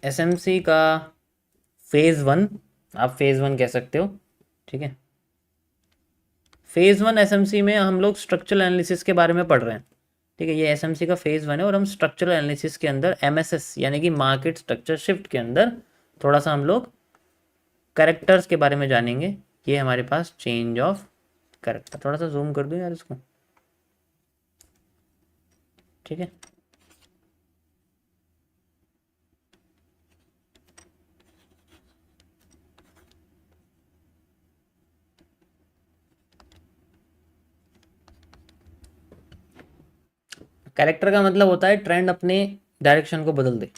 SMC का phase 1, आप phase 1 कह सकते हो, ठीक है। फेज़ 1 एसएमसी में हम लोग स्ट्रक्चरल एनालिसिस के बारे में पढ़ रहे हैं, ठीक है। ये एसएमसी का फेज़ 1 है और हम स्ट्रक्चरल एनालिसिस के अंदर एमएसएस यानी कि मार्केट स्ट्रक्चर शिफ्ट के अंदर थोड़ा सा हम लोग कैरेक्टर्स के बारे में जानेंगे। ये हमारे पास चेंज ऑफ कैरेक्टर, थोड़ा सा जूम कर दूं यार इसको, ठीक है। कैरेक्टर का मतलब होता है ट्रेंड अपने डायरेक्शन को बदल दे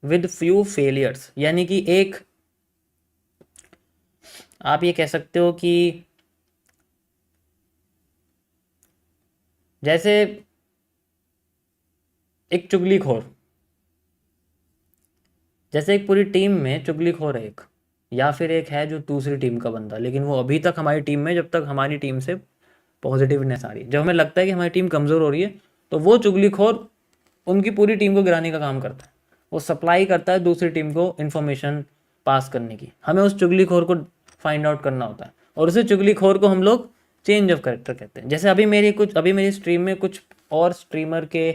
विद फ्यू फेलियर्स, यानी कि एक आप ये कह सकते हो कि जैसे एक चुगलीखोर, जैसे एक पूरी टीम में चुगलीखोर है एक, या फिर एक है जो दूसरी टीम का बंदा, लेकिन वो अभी तक हमारी टीम में, जब तक हमारी टीम से पॉजिटिवनेस आ रही है, जब हमें लगता है कि हमारी टीम कमज़ोर हो रही है, तो वो चुगलीखोर उनकी पूरी टीम को गिराने का काम करता है। वो सप्लाई करता है दूसरी टीम को इन्फॉर्मेशन पास करने की। हमें उस चुगलीखोर को फाइंड आउट करना होता है और उसी चुगलीखोर को हम लोग चेंज ऑफ कैरेक्टर कहते हैं। जैसे अभी मेरी स्ट्रीम में कुछ और स्ट्रीमर के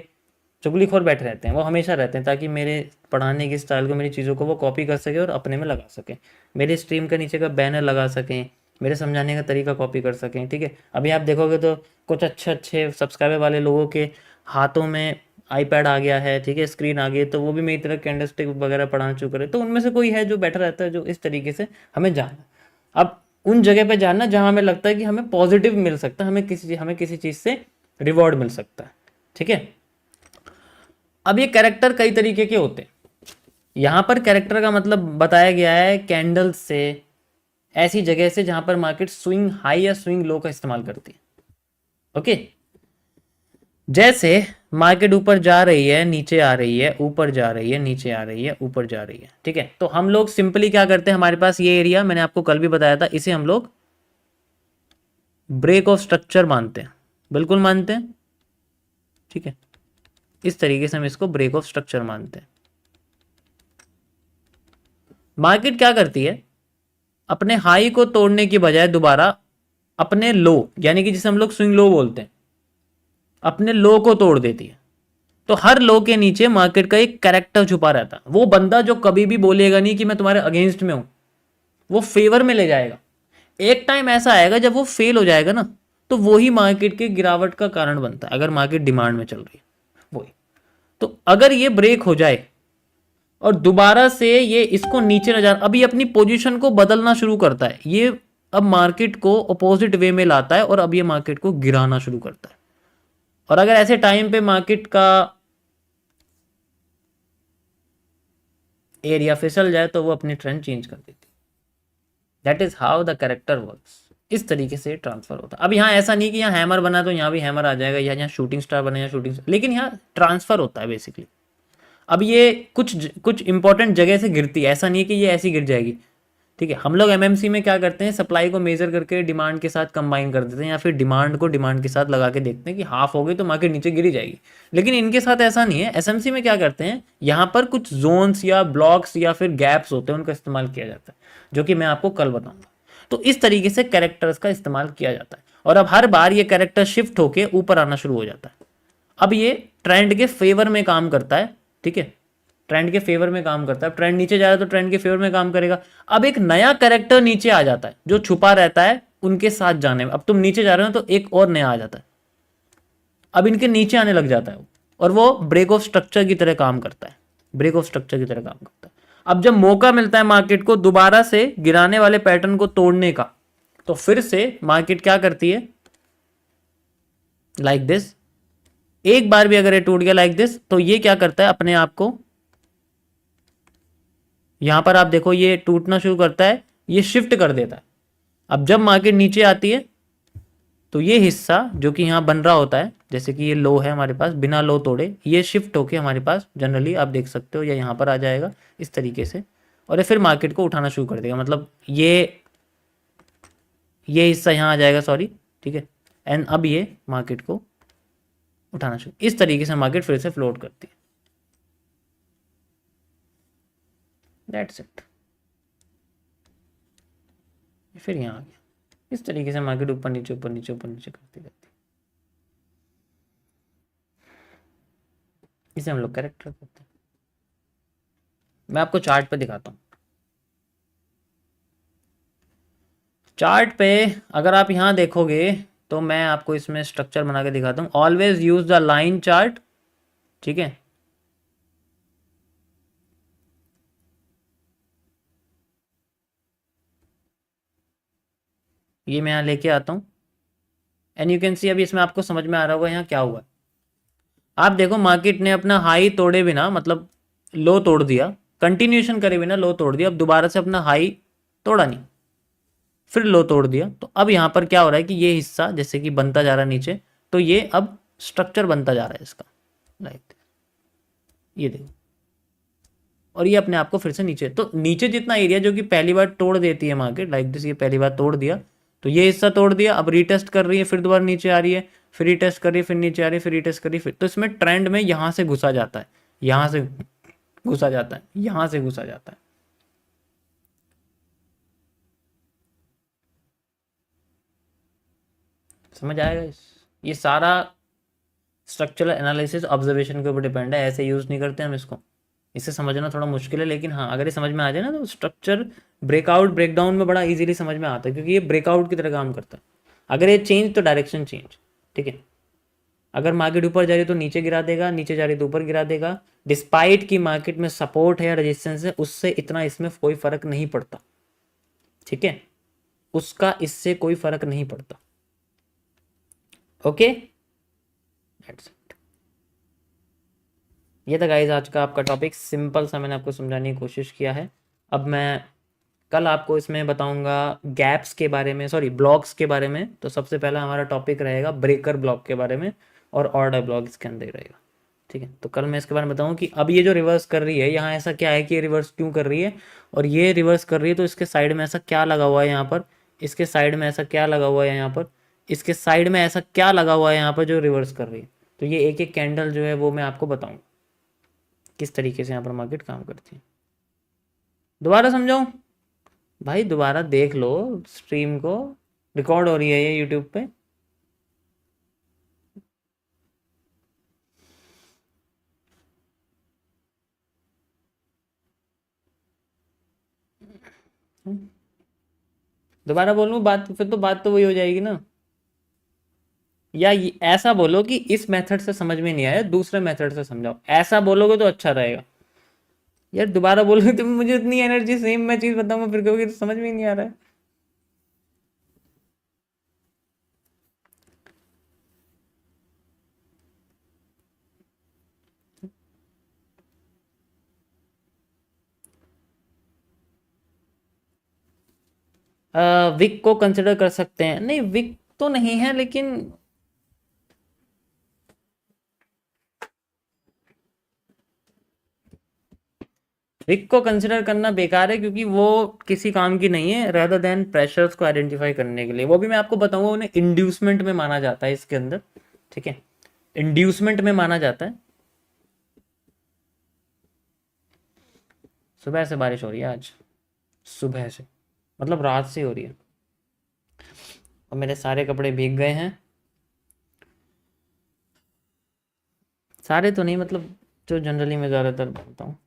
चुगलीखोर बैठे रहते हैं, वो हमेशा रहते हैं ताकि मेरे पढ़ाने की स्टाइल को, मेरी चीज़ों को वो कॉपी कर सके और अपने में लगा सकें, मेरे स्ट्रीम के नीचे का बैनर लगा सकें, मेरे समझाने का तरीका कॉपी कर सकें, ठीक है। अभी आप देखोगे तो कुछ अच्छे अच्छे सब्सक्राइबर वाले लोगों के हाथों में आईपैड आ गया है, ठीक है, स्क्रीन आ गई है, तो वो भी मेरी तरह कैंडलस्टिक वगैरह पढ़ाना शुरू करे। तो उनमें से कोई है जो बैठा रहता है, जो इस तरीके से हमें जानना। अब उन जगह पे जानना जहाँ हमें लगता है कि हमें पॉजिटिव मिल सकता है, हमें किसी चीज़ से रिवॉर्ड मिल सकता है, ठीक है। अब ये कैरेक्टर कई तरीके के होते हैं। यहाँ पर कैरेक्टर का मतलब बताया गया है कैंडल से, ऐसी जगह से जहाँ पर मार्केट स्विंग हाई या स्विंग लो का इस्तेमाल करती है, ओके। जैसे मार्केट ऊपर जा रही है, नीचे आ रही है, ऊपर जा रही है, नीचे आ रही है, ऊपर जा रही है, ठीक है। तो हम लोग सिंपली क्या करते हैं, हमारे पास ये एरिया मैंने आपको कल भी बताया था, इसे हम लोग ब्रेक ऑफ स्ट्रक्चर मानते हैं, बिल्कुल मानते हैं, ठीक है। इस तरीके से हम इसको ब्रेक ऑफ स्ट्रक्चर मानते हैं। मार्केट क्या करती है, अपने हाई को तोड़ने की बजाय दोबारा अपने लो, यानी कि जिसे हम लोग स्विंग लो बोलते हैं, अपने लो को तोड़ देती है। तो हर लो के नीचे मार्केट का एक कैरेक्टर छुपा रहता है। वो बंदा जो कभी भी बोलेगा नहीं कि मैं तुम्हारे अगेंस्ट में हूं, वो फेवर में ले जाएगा। एक टाइम ऐसा आएगा जब वो फेल हो जाएगा ना, तो वही मार्केट के गिरावट का कारण बनता है, अगर मार्केट डिमांड में चल रही है वही। तो अगर ये ब्रेक हो जाए और दोबारा से ये इसको नीचे न जा, अभी अपनी पोजीशन को बदलना शुरू करता है, ये अब मार्केट को अपोजिट वे में लाता है और अब ये मार्केट को गिराना शुरू करता है। और अगर ऐसे टाइम पे मार्केट का एरिया फिसल जाए तो वो अपनी ट्रेंड चेंज कर देती है। That is how the character works. इस तरीके से ट्रांसफर होता है। अब यहाँ ऐसा नहीं कि यहाँ हैमर बना तो यहाँ भी हैमर आ जाएगा, या यहाँ शूटिंग स्टार बने या शूटिंग, लेकिन यहाँ ट्रांसफर होता है बेसिकली। अब ये कुछ इंपॉर्टेंट जगह से गिरती है, ऐसा नहीं है कि ये ऐसी गिर जाएगी, ठीक है। हम लोग एमएमसी में क्या करते हैं, सप्लाई को मेजर करके डिमांड के साथ कंबाइन कर देते हैं, या फिर डिमांड को डिमांड के साथ लगा के देखते हैं कि हाफ हो गई तो मार्केट नीचे गिरी जाएगी। लेकिन इनके साथ ऐसा नहीं है। एसएमसी में क्या करते हैं, यहाँ पर कुछ जोन्स या ब्लॉक्स या फिर गैप्स होते हैं, उनका इस्तेमाल किया जाता है, जो कि मैं आपको कल बताऊंगा। तो इस तरीके से कैरेक्टर्स का इस्तेमाल किया जाता है और अब हर बार ये कैरेक्टर शिफ्ट होके ऊपर आना शुरू हो जाता है। अब ये ट्रेंड के फेवर में काम करता है, ठीक है, ट्रेंड के फेवर में काम करता है। ट्रेंड नीचे जा रहा है तो ट्रेंड के फेवर में काम करेगा। अब एक नया कैरेक्टर नीचे आ जाता है जो छुपा रहता है उनके साथ जाने में। अब तुम नीचे जा रहे हो तो एक और नया आ जाता है, अब इनके नीचे आने लग जाता है और वो ब्रेक ऑफ स्ट्रक्चर की तरह काम करता है, ब्रेक ऑफ स्ट्रक्चर की तरह काम करता है। अब जब मौका मिलता है मार्केट को दोबारा से गिराने वाले पैटर्न को तोड़ने का, तो फिर से मार्केट क्या करती है, लाइक दिस। एक बार भी अगर ये टूट गया लाइक दिस, तो ये क्या करता है, अपने आप को यहां पर आप देखो ये टूटना शुरू करता है, ये शिफ्ट कर देता है। अब जब मार्केट नीचे आती है तो ये हिस्सा जो कि यहाँ बन रहा होता है, जैसे कि ये लो है हमारे पास, बिना लो तोड़े ये शिफ्ट होके हमारे पास जनरली आप देख सकते हो या यहाँ पर आ जाएगा इस तरीके से, और ये फिर मार्केट को उठाना शुरू कर देगा। मतलब ये हिस्सा यहाँ आ जाएगा, सॉरी, ठीक है, एंड अब ये मार्केट को उठाना शुरू, इस तरीके से मार्केट फिर से फ्लोट करती है। That's it. फिर यहाँ आ गया। इस तरीके से मार्केट ऊपर नीचे ऊपर नीचे ऊपर नीचे करती रहती है। इसे हम लोग कैरेक्टर करते हैं। मैं आपको चार्ट पे दिखाता हूँ। चार्ट पे अगर आप यहाँ देखोगे तो मैं आपको इसमें स्ट्रक्चर बना के दिखाता हूँ। Always use the line chart, ठीक है। ये मैं यहाँ लेके आता हूँ एंड यू कैन सी, अभी इसमें आपको समझ में आ रहा होगा यहाँ क्या हुआ। आप देखो मार्केट ने अपना हाई तोड़े बिना, मतलब लो तोड़ दिया, कंटिन्यूएशन करे बिना लो तोड़ दिया, अब दोबारा से अपना हाई तोड़ा नहीं, फिर लो तोड़ दिया। तो अब यहाँ पर क्या हो रहा है कि ये हिस्सा जैसे कि बनता जा रहा है नीचे, तो ये अब स्ट्रक्चर बनता जा रहा है इसका, लाइक ये देखो, और ये अपने आप को फिर से नीचे, तो नीचे जितना एरिया जो कि पहली बार तोड़ देती है मार्केट, लाइक दिस, ये पहली बार तोड़ दिया, तो ये हिस्सा तोड़ दिया, अब रीटेस्ट कर रही है, फिर दोबारा नीचे आ रही है, फिर रीटेस्ट कर रही है, फिर नीचे आ रही है, फिर रीटेस्ट कर रही है, फिर, तो इसमें ट्रेंड में यहाँ से घुसा जाता है, यहाँ से घुसा जाता है, यहाँ से घुसा जाता है। समझ आएगा ये सारा स्ट्रक्चरल एनालिसिस ऑब्जर्वेशन के ऊपर डिपेंड है, ऐसे यूज नहीं करते हम इसको। इसे समझना थोड़ा मुश्किल है, लेकिन हाँ अगर ये समझ में आ जाए ना तो स्ट्रक्चर ब्रेकआउट ब्रेकडाउन में बड़ा इजीली समझ में आता है, क्योंकि ये ब्रेकआउट की तरह काम करता है। अगर ये चेंज तो डायरेक्शन चेंज, ठीक है। अगर मार्केट ऊपर जा रही है तो नीचे गिरा देगा, नीचे जा रही है तो ऊपर गिरा देगा। डिस्पाइट की मार्केट में सपोर्ट है या रेजिस्टेंस है, उससे इतना इसमें कोई फर्क नहीं पड़ता, ठीक है, उसका इससे कोई फर्क नहीं पड़ता। ओके, ये था गाइस आज का आपका टॉपिक, सिंपल सा मैंने आपको समझाने की कोशिश किया है। अब मैं कल आपको इसमें बताऊंगा गैप्स के बारे में, सॉरी ब्लॉक्स के बारे में। तो सबसे पहला हमारा टॉपिक रहेगा ब्रेकर ब्लॉक के बारे में, और ऑर्डर ब्लॉक इसके अंदर ही रहेगा, ठीक है। तो कल मैं इसके बारे में बताऊँ कि अब ये जो रिवर्स कर रही है यहाँ, ऐसा क्या है कि ये रिवर्स क्यों कर रही है, और ये रिवर्स कर रही है तो इसके साइड में ऐसा क्या लगा हुआ है यहाँ पर, इसके साइड में ऐसा क्या लगा हुआ है यहाँ पर, इसके साइड में ऐसा क्या लगा हुआ है यहाँ पर जो रिवर्स कर रही है। तो ये एक एक कैंडल जो है वो मैं आपको बताऊँगा किस तरीके से यहाँ पर मार्केट काम करती है। दोबारा समझाऊँ भाई, दोबारा देख लो स्ट्रीम को, रिकॉर्ड हो रही है ये यूट्यूब पे। दोबारा बोलूँ बात, फिर तो बात तो वही हो जाएगी ना। या ऐसा बोलो कि इस मेथड से समझ में नहीं आया, दूसरे मेथड से समझाओ, ऐसा बोलोगे तो अच्छा रहेगा। यार दोबारा बोलोगे तो मुझे इतनी एनर्जी, सेम मैं चीज बताऊंगा फिर कहोगे तो समझ में ही नहीं आ रहा है। विक को कंसिडर कर सकते हैं, नहीं विक तो नहीं है, लेकिन विक को कंसिडर करना बेकार है, क्योंकि वो किसी काम की नहीं है, रेदर देन प्रेशर्स को आइडेंटिफाई करने के लिए। वो भी मैं आपको बताऊंगा, उन्हें इंड्यूसमेंट में माना जाता है इसके अंदर, ठीक है, इंड्यूसमेंट में माना जाता है। सुबह से बारिश हो रही है आज, सुबह से मतलब रात से हो रही है, और मेरे सारे कपड़े भीग गए हैं। सारे तो नहीं, मतलब जो जनरली मैं ज़्यादातर पहनता हूँ।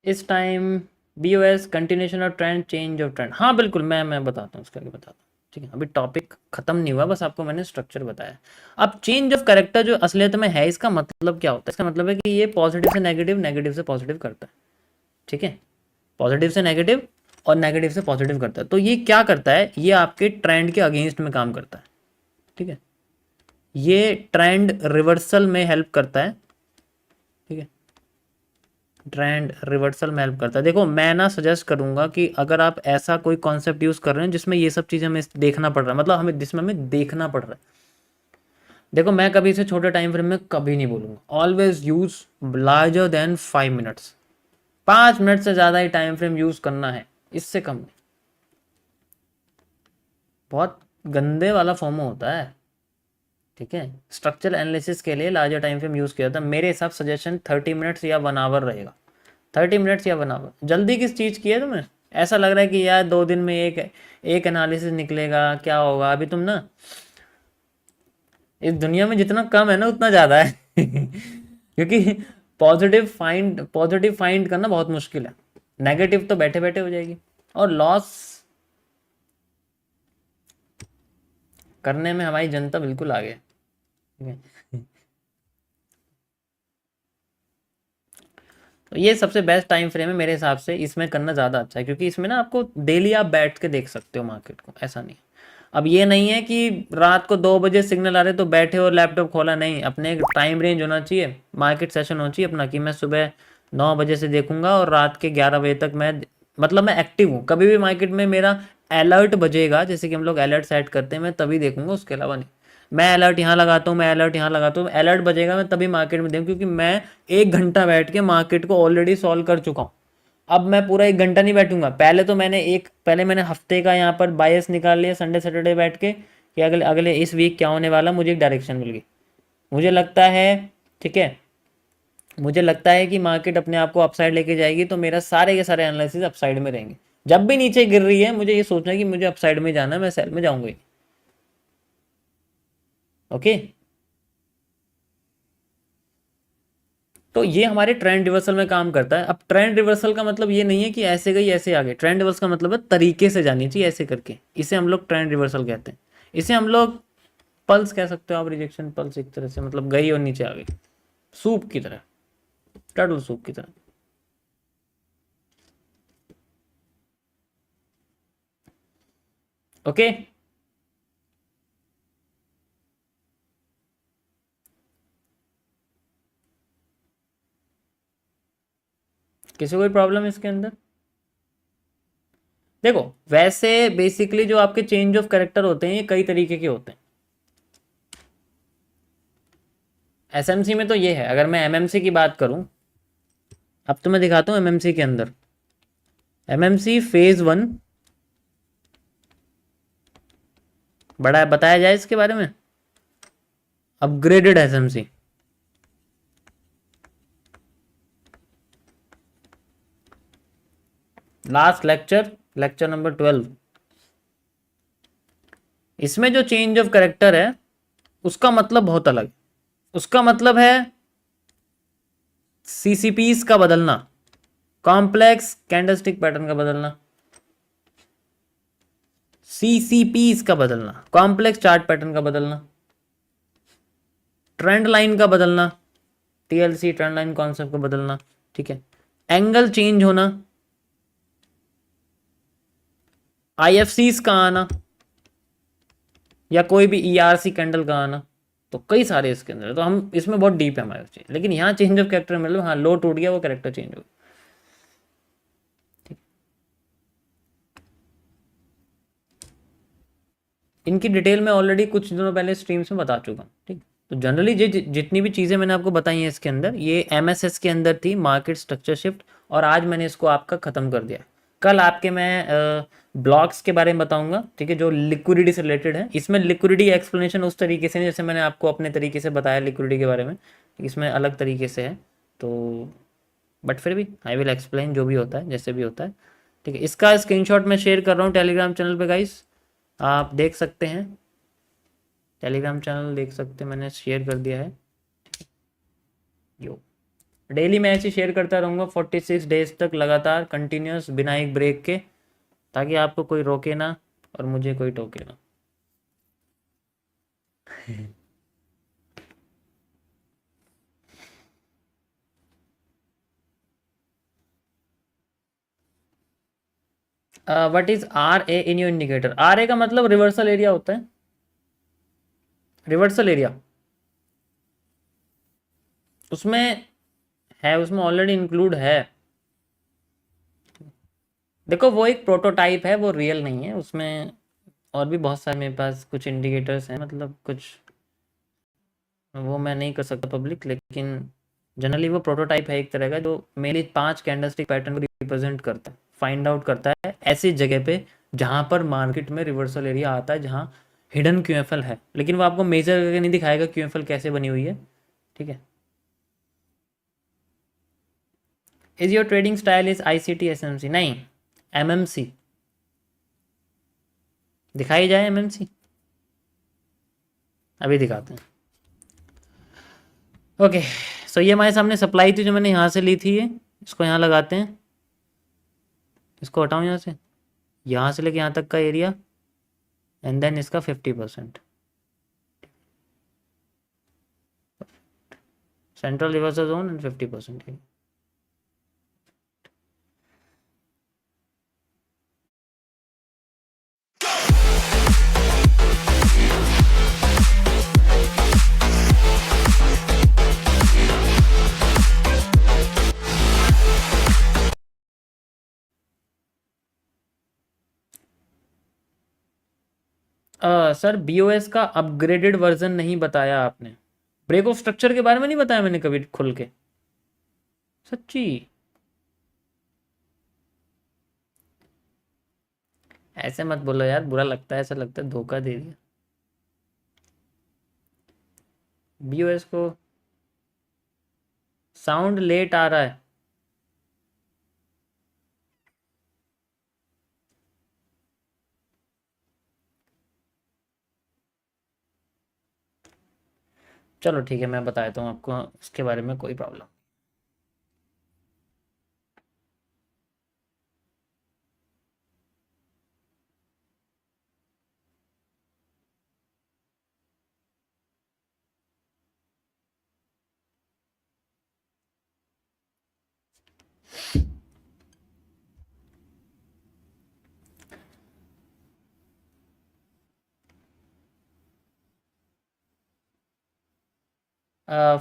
इस time BOS continuation of trend, change of trend, हाँ बिल्कुल, मैं बताता हूँ इसका, आगे बताता हूँ, ठीक है। अभी टॉपिक खत्म नहीं हुआ, बस आपको मैंने स्ट्रक्चर बताया। अब चेंज ऑफ कैरेक्टर जो असलियत में है, इसका मतलब क्या होता है? इसका मतलब है कि ये पॉजिटिव से नेगेटिव, नेगेटिव से पॉजिटिव करता है, ठीक है, पॉजिटिव से नेगेटिव और नेगेटिव से पॉजिटिव करता है। तो ये क्या करता है, ये आपके ट्रेंड के अगेंस्ट में काम करता है, ठीक है। ये ट्रेंड रिवर्सल में हेल्प करता है, ट्रेंड रिवर्सल में हेल्प करता है। देखो मैं ना सजेस्ट करूंगा कि अगर आप ऐसा कोई कॉन्सेप्ट यूज कर रहे हैं जिसमें ये सब चीज़ें हमें देखना पड़ रहा है, मतलब हमें जिसमें हमें देखना पड़ रहा है, देखो मैं कभी इसे छोटे टाइम फ्रेम में कभी नहीं बोलूंगा। Always use larger than 5 minutes. 5 minute से ज़्यादा ही टाइम फ्रेम यूज करना है, इससे कम नहीं। बहुत गंदे वाला फॉर्म होता है, ठीक है। स्ट्रक्चरल एनालिसिस के लिए लार्जर टाइम फ्रेम यूज किया था, मेरे हिसाब सजेशन 30 मिनट्स या 1 आवर रहेगा। 30 मिनट्स या 1 आवर। जल्दी किस चीज़ की है तुम्हें? ऐसा लग रहा है कि यार 2 दिन में एक एक एनालिसिस निकलेगा, क्या होगा। अभी तुम ना इस दुनिया में जितना कम है ना उतना ज़्यादा है क्योंकि पॉजिटिव फाइंड करना बहुत मुश्किल है। नेगेटिव तो बैठे बैठे हो जाएगी, और लॉस करने में हमारी जनता बिल्कुल आगे है, ठीक है। तो ये सबसे बेस्ट टाइम फ्रेम है मेरे हिसाब से, इसमें करना ज़्यादा अच्छा है, क्योंकि इसमें ना आपको डेली आप बैठ के देख सकते हो मार्केट को, ऐसा नहीं। अब ये नहीं है कि रात को 2 बजे सिग्नल आ रहे तो बैठे और लैपटॉप खोला, नहीं। अपने एक टाइम रेंज होना चाहिए, मार्केट सेशन होना चाहिए अपना, कि मैं सुबह 9 बजे से देखूंगा और रात के 11 बजे तक मैं, मतलब मैं एक्टिव हूँ। कभी भी मार्केट में मेरा अलर्ट बजेगा, जैसे कि हम लोग अलर्ट सेट करते हैं, मैं तभी देखूंगा, उसके अलावा नहीं। मैं अलर्ट यहाँ लगाता हूँ, मैं अलर्ट यहाँ लगाता हूँ, अलर्ट बजेगा मैं तभी मार्केट में देखूँ, क्योंकि मैं 1 घंटा बैठ के मार्केट को ऑलरेडी सॉल्व कर चुका हूँ। अब मैं पूरा 1 घंटा नहीं बैठूंगा। पहले मैंने हफ्ते का यहाँ पर बायस निकाल लिया संडे सैटरडे बैठ के, कि अगले अगले इस वीक क्या होने वाला, मुझे एक डायरेक्शन मिल गई। मुझे लगता है, ठीक है, मुझे लगता है कि मार्केट अपने आप को अपसाइड लेके जाएगी, तो मेरा सारे के सारे एनालिसिस अपसाइड में रहेंगे। जब भी नीचे गिर रही है मुझे ये सोचना है कि मुझे अपसाइड में जाना है, मैं सेल में जाऊंगा ही। ओके। तो ये हमारे ट्रेंड रिवर्सल में काम करता है। अब ट्रेंड रिवर्सल का मतलब ये नहीं है कि ऐसे गई ऐसे आ गई। ट्रेंड रिवर्सल का मतलब है तरीके से जानी चाहिए, ऐसे करके, इसे हम लोग ट्रेंड रिवर्सल कहते हैं। इसे हम लोग पल्स कह सकते हो आप, रिजेक्शन पल्स एक तरह से, मतलब गई और नीचे आ गई, सूप की तरह, टर्टल सूप की तरह। ओके। किसी कोई प्रॉब्लम इसके अंदर? देखो वैसे बेसिकली जो आपके चेंज ऑफ कैरेक्टर होते हैं ये कई तरीके के होते हैं। एसएमसी में तो ये है, अगर मैं एमएमसी की बात करूं, अब तो मैं दिखाता हूं एमएमसी के अंदर। एमएमसी फेज 1 बड़ा बताया जाए इसके बारे में। Upgraded SMC, last lecture, lecture number 12। इसमें जो चेंज ऑफ कैरेक्टर है उसका मतलब बहुत अलग। उसका मतलब है सीसीपीस का बदलना, कॉम्प्लेक्स कैंडलस्टिक पैटर्न का बदलना, सीसीपीस का बदलना, कॉम्प्लेक्स चार्ट पैटर्न का बदलना, ट्रेंड लाइन का बदलना, टीएलसी ट्रेंड लाइन कॉन्सेप्ट का बदलना, ठीक है। एंगल चेंज होना, आईएफसीस का आना, या कोई भी ईआरसी कैंडल का आना। तो कई सारे इसके अंदर, तो हम इसमें बहुत डीप है हमारे चीज, लेकिन यहाँ चेंज ऑफ कैरेक्टर मतलब हाँ लो टूट गया, वो कैरेक्टर चेंज हो गया। इनकी डिटेल में ऑलरेडी कुछ दिनों पहले स्ट्रीम्स में बता चुका हूँ, ठीक। तो जनरली जितनी भी चीज़ें मैंने आपको बताई हैं इसके अंदर, ये एमएसएस के अंदर थी, मार्केट स्ट्रक्चर शिफ्ट, और आज मैंने इसको आपका ख़त्म कर दिया। कल आपके मैं ब्लॉक्स के बारे में बताऊंगा, ठीक है, जो लिक्विडिटी से रिलेटेड है। इसमें लिक्विडिटी एक्सप्लेनेशन उस तरीके से नहीं जैसे मैंने आपको अपने तरीके से बताया लिक्विडिटी के बारे में, इसमें अलग तरीके से है। तो बट फिर भी आई विल एक्सप्लेन जो भी होता है, जैसे भी होता है, ठीक है। इसका स्क्रीनशॉट मैं शेयर कर रहा हूँ टेलीग्राम चैनल पे गाइस, आप देख सकते हैं। टेलीग्राम चैनल देख सकते हैं, मैंने शेयर कर दिया है। यो डेली मैं ऐसे शेयर करता रहूँगा 46 डेज तक लगातार कंटिन्यूस, बिना एक ब्रेक के, ताकि आपको कोई रोके ना और मुझे कोई टोके ना। What is R A in your indicator? R A का मतलब रिवर्सल एरिया होता है। रिवर्सल एरिया उसमें है, उसमें ऑलरेडी इंक्लूड है। देखो वो एक प्रोटोटाइप है, वो रियल नहीं है, उसमें और भी बहुत सारे मेरे पास कुछ इंडिकेटर्स हैं, मतलब कुछ वो मैं नहीं कर सकता पब्लिक, लेकिन जनरली वो प्रोटोटाइप है एक तरह का, जो मेनली 5 कैंडलस्टिक पैटर्न को रिप्रेजेंट करता है, फाइंड आउट करता है ऐसी जगह पे जहाँ पर मार्केट में रिवर्सल एरिया आता है, जहाँ हिडन क्यूएफएल है, लेकिन वो आपको मेजर करके नहीं दिखाएगा क्यूएफएल कैसे बनी हुई है। ठीक है। Is your trading style is ICT SMC? नहीं, एमएमसी दिखाई जाए, एमएमसी अभी दिखाते हैं। ओके, सो ये हमारे सामने सप्लाई थी जो मैंने यहाँ से ली थी, ये इसको यहाँ लगाते हैं, इसको हटाऊँ यहाँ से लेके यहाँ तक का एरिया, एंड देन इसका 50%, central reversal zone and 50%। Sir BOS का अपग्रेडेड वर्जन नहीं बताया आपने, ब्रेक ऑफ स्ट्रक्चर के बारे में नहीं बताया मैंने कभी खुल के, सच्ची? ऐसे मत बोलो यार, बुरा लगता है, ऐसा लगता है धोखा दे दिया बीओएस को। साउंड लेट आ रहा है। चलो ठीक है, मैं बता देता हूँ आपको इसके बारे में, कोई problem.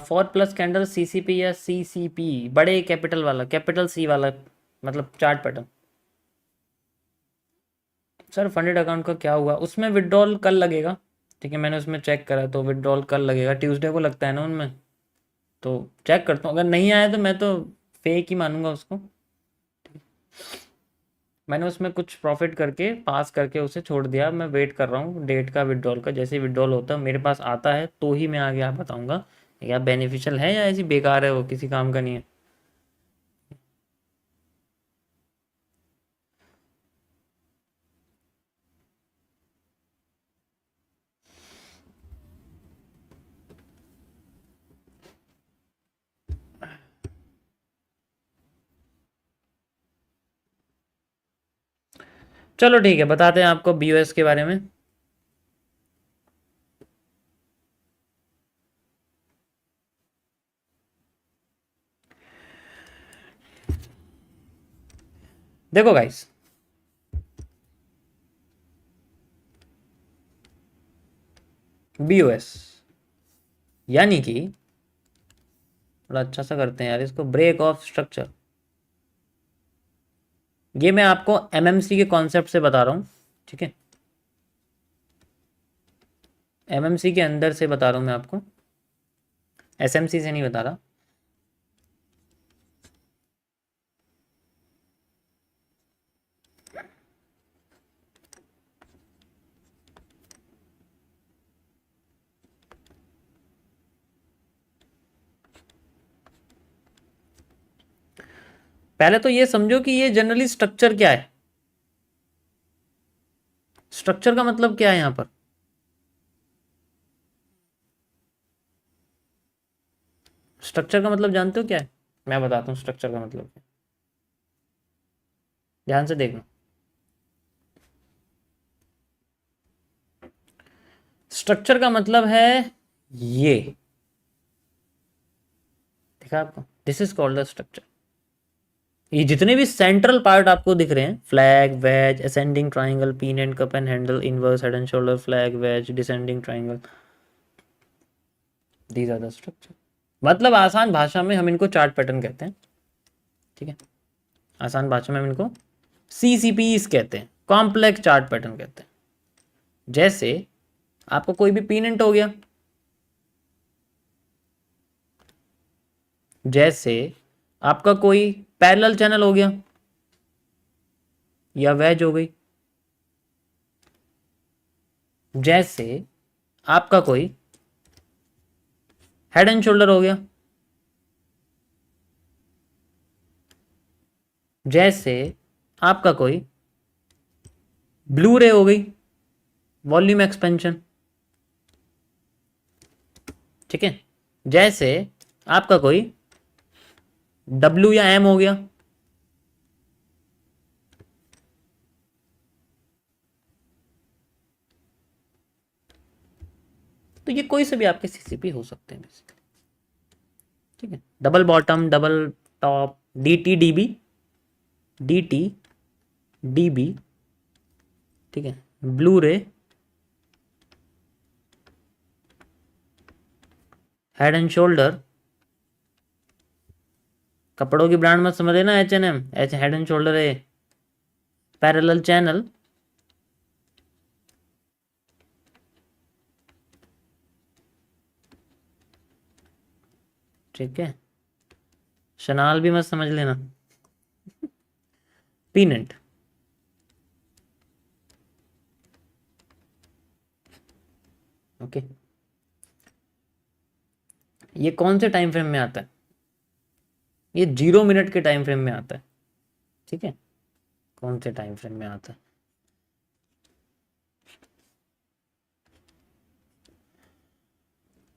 Four plus candle CCP या सीसीपी, बड़े कैपिटल वाला, कैपिटल सी वाला, मतलब chart pattern. Sir funded account का क्या हुआ, उसमें विड्रॉल कल लगेगा। ठीक है, मैंने उसमें चेक करा तो विड्रॉल कल लगेगा, ट्यूसडे को लगता है ना उनमें, तो चेक करता हूँ, अगर नहीं आया तो मैं तो फेक ही मानूंगा उसको। मैंने उसमें कुछ प्रॉफिट करके पास करके उसे छोड़ दिया, मैं वेट कर रहा हूँ डेट का विड्रॉल का, जैसे विड्रॉल होता है मेरे पास आता है तो ही मैं आगे आप बताऊंगा क्या बेनिफिशियल है या ऐसी बेकार है, वो किसी काम का नहीं है। चलो ठीक है, बताते हैं आपको बीओएस के बारे में। देखो गाइस, बीओएस यानी कि थोड़ा अच्छा सा करते हैं यार इसको, ब्रेक ऑफ स्ट्रक्चर। ये मैं आपको एमएमसी के कॉन्सेप्ट से बता रहा हूँ, ठीक है, एमएमसी के अंदर से बता रहा हूँ मैं आपको, एसएमसी से नहीं बता रहा। पहले तो ये समझो कि ये जनरली स्ट्रक्चर क्या है, स्ट्रक्चर का मतलब क्या है यहां पर। स्ट्रक्चर का मतलब जानते हो क्या है? मैं बताता हूँ स्ट्रक्चर का मतलब क्या है। ध्यान से देखना, स्ट्रक्चर का मतलब है ये, देखा आपको, this is called the structure. ये जितने भी सेंट्रल पार्ट आपको दिख रहे हैं, flag, wedge, ascending triangle, pin and cup and handle, inverse, head and shoulder, flag, wedge, descending triangle, these are the structure. मतलब आसान भाषा में हम इनको चार्ट पैटर्न कहते हैं, ठीक है। आसान भाषा में हम इनको CCPs कहते हैं, कॉम्प्लेक्स चार्ट पैटर्न कहते हैं। जैसे आपको कोई भी पीनेंट हो गया, जैसे आपका कोई पैरेलल चैनल हो गया या वेज हो गई, जैसे आपका कोई हेड एंड शोल्डर हो गया, जैसे आपका कोई ब्लू रे हो गई, वॉल्यूम एक्सपेंशन, ठीक है। जैसे आपका कोई W या M हो गया, तो ये कोई से भी आपके CCP हो सकते हैं बेसिकली, ठीक है। Double bottom, double top, DT DB, DT DB, ठीक है। ब्लू रे, हेड एंड शोल्डर, कपड़ों की ब्रांड मत समझ लेना, H&M, H head and shoulder है, पैरेलल चैनल, ठीक है। शनाल भी मत समझ लेना, पीनेंट, ओके। ये कौन से टाइम फ्रेम में आता है? ये 0 मिनट के टाइम फ्रेम में आता है, ठीक है। कौन से टाइम फ्रेम में आता है?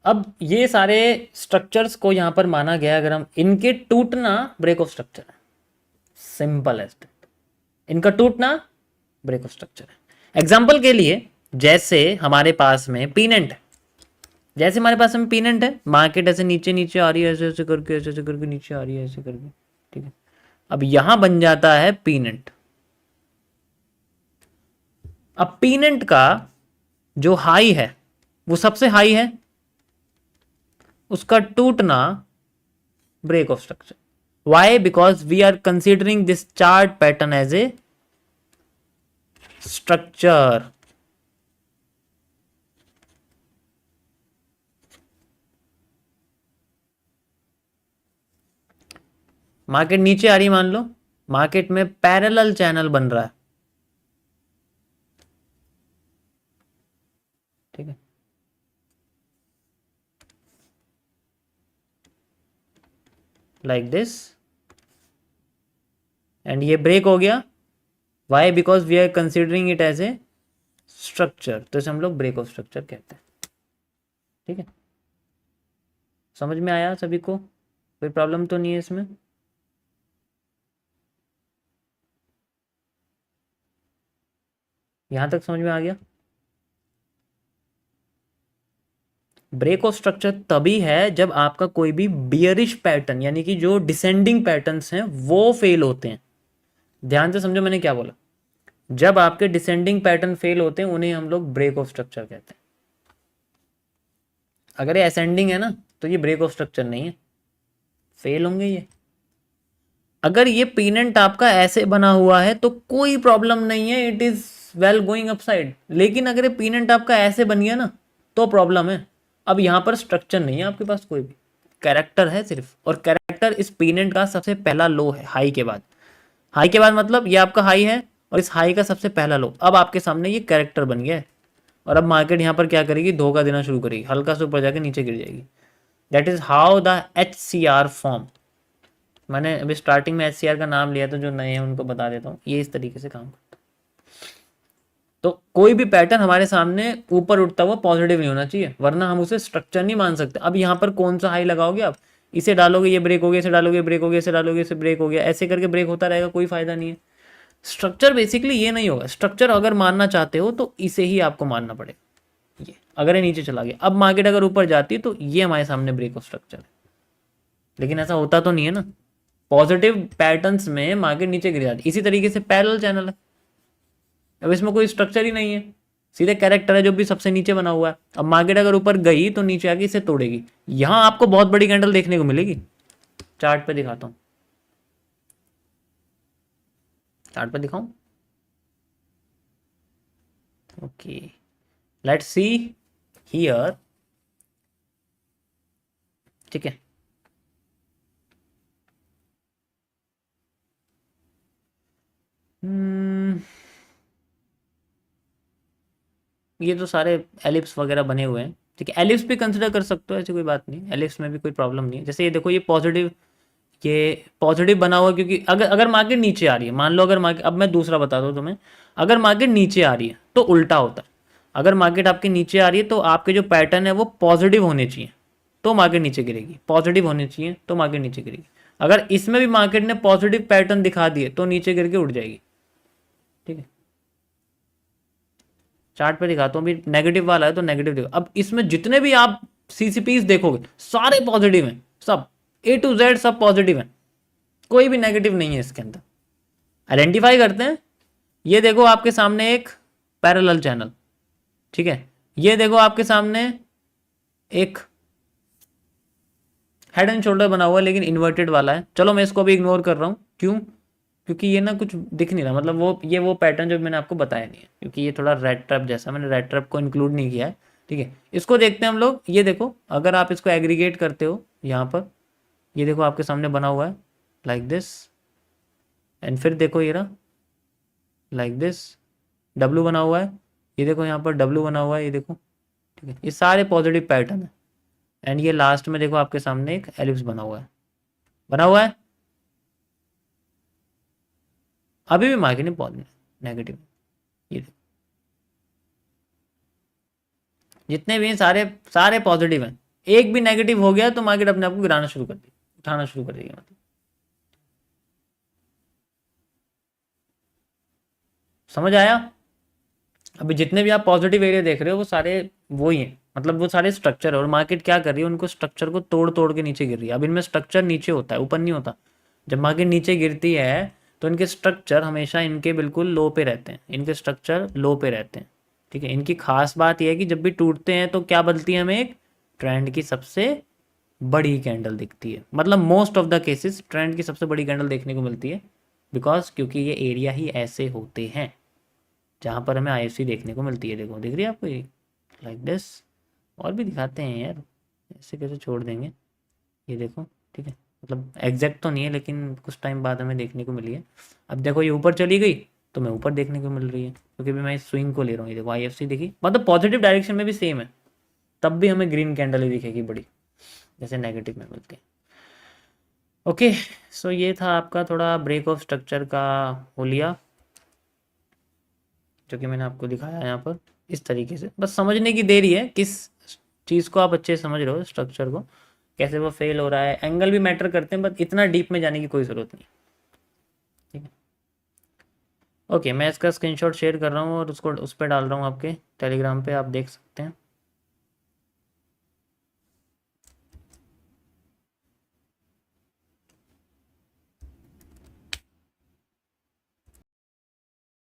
अब ये सारे स्ट्रक्चर्स को यहां पर माना गया, अगर हम इनके टूटना ब्रेक ऑफ स्ट्रक्चर है, सिंपल एज दैट। इनका टूटना ब्रेक ऑफ स्ट्रक्चर है। एग्जांपल के लिए, जैसे हमारे पास में पीनेंट है, जैसे हमारे पास में पीनेंट है, मार्केट ऐसे नीचे नीचे आ रही है, ऐसे ऐसे करके, ऐसे ऐसे करके नीचे आ रही है, ऐसे करके, ठीक है। अब यहां बन जाता है पीनेंट। अब पीनेंट का जो हाई है वो सबसे हाई है, उसका टूटना break of structure. Why? Because we are considering this chart pattern as a structure. Market नीचे आ रही, मान लो मार्केट में पैरेलल चैनल बन रहा है, ठीक है। लाइक दिस, एंड ये ब्रेक हो गया। Why? Because we are considering it as a structure, तो इसे हम लोग ब्रेक ऑफ स्ट्रक्चर कहते हैं, ठीक है। समझ में आया सभी को? कोई प्रॉब्लम तो नहीं है इसमें? यहां तक समझ में आ गया? ब्रेक ऑफ स्ट्रक्चर तभी है जब आपका कोई भी बियरिश पैटर्न, यानी कि जो डिसेंडिंग पैटर्न्स हैं वो फेल होते हैं। ध्यान से समझो मैंने क्या बोला। जब आपके डिसेंडिंग पैटर्न फेल होते हैं उन्हें हम लोग ब्रेक ऑफ स्ट्रक्चर कहते हैं। अगर ये असेंडिंग है ना तो ये ब्रेक ऑफ स्ट्रक्चर नहीं है, फेल होंगे ये। अगर ये पीनेंट आपका ऐसे बना हुआ है तो कोई प्रॉब्लम नहीं है, it is well going upside. लेकिन अगर ये पीनेंट आपका ऐसे बन गया ना तो प्रॉब्लम है। अब यहाँ पर स्ट्रक्चर नहीं है आपके पास, कोई भी कैरेक्टर है सिर्फ, और कैरेक्टर इस पीनेंट का सबसे पहला लो है, हाई के बाद। हाई के बाद मतलब ये आपका हाई है और इस हाई का सबसे पहला लो। अब आपके सामने ये कैरेक्टर बन गया है और अब मार्केट यहाँ पर क्या करेगी, धोखा देना शुरू करेगी, हल्का से ऊपर जाके नीचे गिर जाएगी। That is how the HCR form. मैंने अभी स्टार्टिंग में HCR का नाम लिया, तो जो नए हैं उनको बता देता हूँ, ये इस तरीके से काम करता है। तो कोई भी पैटर्न हमारे सामने ऊपर उठता हुआ पॉजिटिव नहीं होना चाहिए, वरना हम उसे स्ट्रक्चर नहीं मान सकते। अब यहाँ पर कौन सा हाई लगाओगे आप, इसे डालोगे ये ब्रेक हो गया, इसे डालोगे ब्रेक हो गया, इसे डालोगे इसे ब्रेक हो गया, ऐसे करके ब्रेक होता रहेगा, कोई फायदा नहीं है। स्ट्रक्चर बेसिकली ये नहीं होगा। स्ट्रक्चर अगर मानना चाहते हो तो इसे ही आपको मानना पड़ेगा। ये अगर ये नीचे चला गया, अब मार्केट अगर ऊपर जाती है तो ये हमारे सामने ब्रेक ऑफ स्ट्रक्चर है। लेकिन ऐसा होता तो नहीं है ना। पॉजिटिव पैटर्न्स में मार्केट नीचे गिर जाती, इसी तरीके से पैरेलल चैनल है, अब इसमें कोई स्ट्रक्चर ही नहीं है, सीधे कैरेक्टर है जो भी सबसे नीचे बना हुआ है। अब मार्केट अगर ऊपर गई तो नीचे आके इसे तोड़ेगी। यहां आपको बहुत बड़ी कैंडल देखने को मिलेगी। चार्ट पे दिखाता हूं, चार्ट पे दिखाऊं। Okay, let's see here. ठीक है, ये तो सारे एलिप्स वगैरह बने हुए हैं। ठीक है, एलिप्स भी कंसिडर कर सकते हो, ऐसी कोई बात नहीं, एलिप्स में भी कोई प्रॉब्लम नहीं है। जैसे ये देखो, ये पॉजिटिव बना हुआ, क्योंकि अगर अगर मार्केट नीचे आ रही है, मान लो अगर मार्केट, अब मैं दूसरा बताता हूँ तुम्हें, अगर मार्केट नीचे आ रही है तो उल्टा होता है। अगर मार्केट आपके नीचे आ रही है तो आपके जो पैटर्न है वो पॉजिटिव होने चाहिए, तो मार्केट नीचे गिरेगी। पॉजिटिव होने चाहिए तो मार्केट नीचे गिरेगी। अगर इसमें भी मार्केट ने पॉजिटिव पैटर्न दिखा दिए तो नीचे गिर के उठ जाएगी। ठीक है, चार्ट पे दिखाता हूँ। अभी नेगेटिव वाला है तो नेगेटिव देखो। अब इसमें जितने भी आप सीसीपीज देखोगे सारे पॉजिटिव हैं, सब A to Z सब पॉजिटिव हैं, कोई भी नेगेटिव नहीं है इसके अंदर। आइडेंटिफाई करते हैं। ये देखो आपके सामने एक पैरेलल चैनल, ठीक है। ये देखो आपके सामने एक हेड एंड शोल्डर बना हुआ है लेकिन इन्वर्टेड वाला है। चलो मैं इसको अभी इग्नोर कर रहा हूँ, क्यों? क्योंकि ये ना कुछ दिख नहीं रहा, मतलब वो पैटर्न जो मैंने आपको बताया नहीं है, क्योंकि ये थोड़ा रेड ट्रैप जैसा, मैंने रेड ट्रैप को इंक्लूड नहीं किया है। ठीक है, इसको देखते हैं हम लोग। ये देखो, अगर आप इसको एग्रीगेट करते हो यहाँ पर, ये देखो आपके सामने बना हुआ है लाइक दिस, एंड फिर देखो ये रहा लाइक दिस, डब्लू बना हुआ है। ये देखो यहाँ पर डब्लू बना हुआ है, ये देखो। ठीक है, ये सारे पॉजिटिव पैटर्न है। एंड ये लास्ट में देखो आपके सामने एक एलिप्स बना हुआ है, बना हुआ है। अभी भी मार्केट नहीं नेगेटिव। ये देखो, जितने भी हैं सारे सारे पॉजिटिव हैं। एक भी नेगेटिव हो गया तो मार्केट अपने आप को गिराना शुरू कर देगी, उठाना शुरू कर देगी। मतलब समझ आया? अभी जितने भी आप पॉजिटिव एरिया देख रहे हो वो सारे वो ही हैं, मतलब वो सारे स्ट्रक्चर है। और मार्केट क्या कर रही है, उनको स्ट्रक्चर को तोड़ तोड़ के नीचे गिर रही है। अब इनमें स्ट्रक्चर नीचे होता है, ऊपर नहीं होता। जब मार्केट नीचे गिरती है तो इनके स्ट्रक्चर हमेशा इनके बिल्कुल लो पे रहते हैं, इनके स्ट्रक्चर लो पे रहते हैं। ठीक है, इनकी खास बात यह है कि जब भी टूटते हैं तो क्या बनती है, हमें एक ट्रेंड की सबसे बड़ी कैंडल दिखती है। मतलब most of the cases trend की सबसे बड़ी कैंडल देखने को मिलती है, बिकॉज क्योंकि ये एरिया ही ऐसे होते हैं जहाँ पर हमें IFC देखने को मिलती है। देखो, दिख रही है आपको ये लाइक दिस। और भी दिखाते हैं यार, ऐसे कैसे छोड़ देंगे। ये देखो, ठीक है, मतलब एग्जैक्ट तो नहीं है लेकिन कुछ टाइम बाद हमें देखने को मिली है। अब देखो ये ऊपर चली गई तो मैं ऊपर देखने को मिल रही है, क्योंकि भी मैं इस स्विंग को ले रहा हूँ। ये देखो IFC देखी, मतलब पॉजिटिव डायरेक्शन में भी सेम है, तब भी हमें ग्रीन कैंडल ही दिखेगी बड़ी, जैसे नेगेटिव में मिलती है। ओके, सो ये था आपका थोड़ा ब्रेक ऑफ स्ट्रक्चर का होलिया, जो कि मैंने आपको दिखाया यहाँ पर इस तरीके से। बस समझने की देरी है, किस चीज़ को आप अच्छे से समझ रहे हो, स्ट्रक्चर को कैसे वो फेल हो रहा है। एंगल भी मैटर करते हैं, बट इतना डीप में जाने की कोई ज़रूरत नहीं। ठीक है, ओके, मैं इसका स्क्रीनशॉट शेयर कर रहा हूँ और उसको उस पर डाल रहा हूँ आपके टेलीग्राम पे, आप देख सकते हैं।